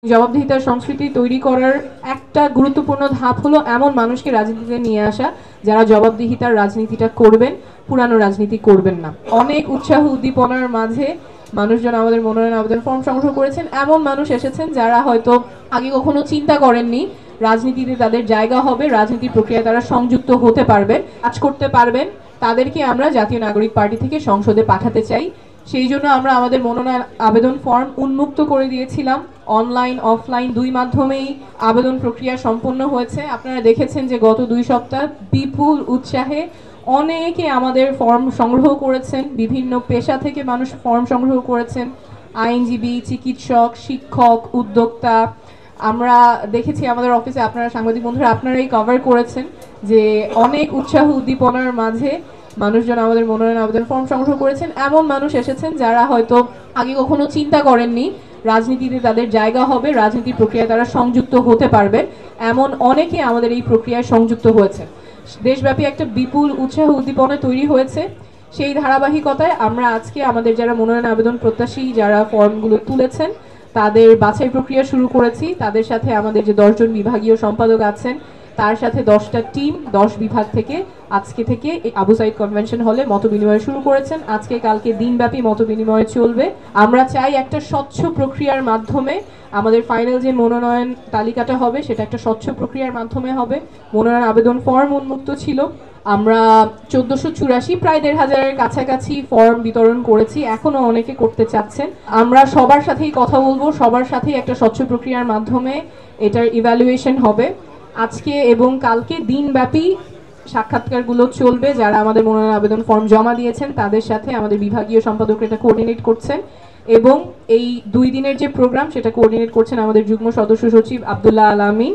জবাবদিহিতার সংস্কৃতি তৈরি করার একটা গুরুত্বপূর্ণ ধাপ হলো এমন মানুষকে রাজনীতিতে নিয়ে আসা যারা জবাবদিহিতার রাজনীতিটা করবেন, পুরানো রাজনীতি করবেন না। অনেক উৎসাহ উদ্দীপনার মাঝে মানুষজন আমাদের মনোনয়ন আবেদন ফর্ম সংগ্রহ করেছেন। এমন মানুষ এসেছেন যারা হয়তো আগে কখনো চিন্তা করেননি রাজনীতিতে তাদের জায়গা হবে, রাজনীতি প্রক্রিয়ায় তারা সংযুক্ত হতে পারবেন, কাজ করতে পারবেন। তাদেরকে আমরা জাতীয় নাগরিক পার্টি থেকে সংসদে পাঠাতে চাই। সেই জন্য আমরা আমাদের মনোনয়ন আবেদন ফর্ম উন্মুক্ত করে দিয়েছিলাম। অনলাইন অফলাইন দুই মাধ্যমেই আবেদন প্রক্রিয়া সম্পন্ন হয়েছে। আপনারা দেখেছেন যে গত 2 সপ্তাহ বিপুল উৎসাহে অনেকে আমাদের ফর্ম সংগ্রহ করেছেন। বিভিন্ন পেশা থেকে মানুষ ফর্ম সংগ্রহ করেছেন, আইনজীবী, চিকিৎসক, শিক্ষক, উদ্যোক্তা। আমরা দেখেছি আমাদের অফিসে, আপনারা সাংবাদিক বন্ধুরা আপনারাই কভার করেছেন যে অনেক উৎসাহ উদ্দীপনার মাঝে মানুষজন আমাদের মনোনয়ন আবেদন ফর্ম সংগ্রহ করেছেন। এমন মানুষ এসেছেন যারা হয়তো আগে কখনো চিন্তা করেননি রাজনীতিতে তাদের জায়গা হবে, রাজনীতি প্রক্রিয়ায় তারা সংযুক্ত হতে পারবে। এমন অনেকে আমাদের এই প্রক্রিয়ায় সংযুক্ত হয়েছে। দেশব্যাপী একটা বিপুল উৎসাহ উদ্দীপনা তৈরি হয়েছে। সেই ধারাবাহিকতায় আমরা আজকে আমাদের যারা মনোনয়ন আবেদন প্রত্যাশী যারা ফর্মগুলো তুলেছেন তাদের বাছাই প্রক্রিয়া শুরু করেছি। তাদের সাথে আমাদের যে 10 জন বিভাগীয় সম্পাদক আছেন তার সাথে 10টা টিম 10 বিভাগ থেকে আজকে থেকে আবু সাইদ কনভেনশন হলে মতবিনিময় শুরু করেছেন। আজকে কালকে দিনব্যাপী মতবিনিময় চলবে। আমরা চাই একটা স্বচ্ছ প্রক্রিয়ার মাধ্যমে আমাদের ফাইনাল যে মনোনয়ন তালিকাটা হবে সেটা একটা স্বচ্ছ প্রক্রিয়ার মাধ্যমে হবে। মনোনয়ন আবেদন ফর্ম উন্মুক্ত ছিল। আমরা 1484 প্রায় 1500-এর কাছাকাছি ফর্ম বিতরণ করেছি। এখনো অনেকে করতে চাচ্ছেন। আমরা সবার সাথেই কথা বলবো, সবার সাথেই একটা স্বচ্ছ প্রক্রিয়ার মাধ্যমে এটার ইভ্যালুয়েশন হবে। আজকে এবং কালকে দিনব্যাপী সাক্ষাৎকারগুলো চলবে। যারা আমাদের মনোনয়ন আবেদন ফর্ম জমা দিয়েছেন তাদের সাথে আমাদের বিভাগীয় সম্পাদক এটা কোঅর্ডিনেট করছেন এবং এই 2 দিনের যে প্রোগ্রাম সেটা কোঅর্ডিনেট করছেন আমাদের যুগ্ম সদস্য সচিব আব্দুল্লাহ আল আমিন।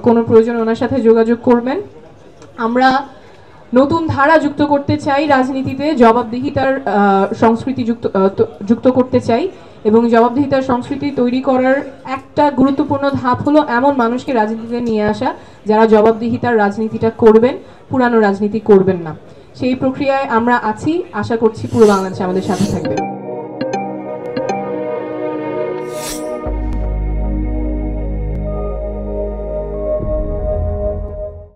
কোনো প্রয়োজন ওনার সাথে যোগাযোগ করবেন। আমরা নতুন ধারা যুক্ত করতে চাই, রাজনীতিতে জবাবদিহিতার সংস্কৃতি যুক্ত করতে চাই এবং জবাবদিহিতার সংস্কৃতি তৈরি করার একটা গুরুত্বপূর্ণ ধাপ হলো এমন মানুষকে রাজনীতিতে নিয়ে আসা যারা জবাবদিহিতার রাজনীতিটা করবেন, পুরানো রাজনীতি করবেন না। সেই প্রক্রিয়ায় আমরা আছি। আশা করছি পুরো বাংলাদেশ আমাদের সাথে থাকবে।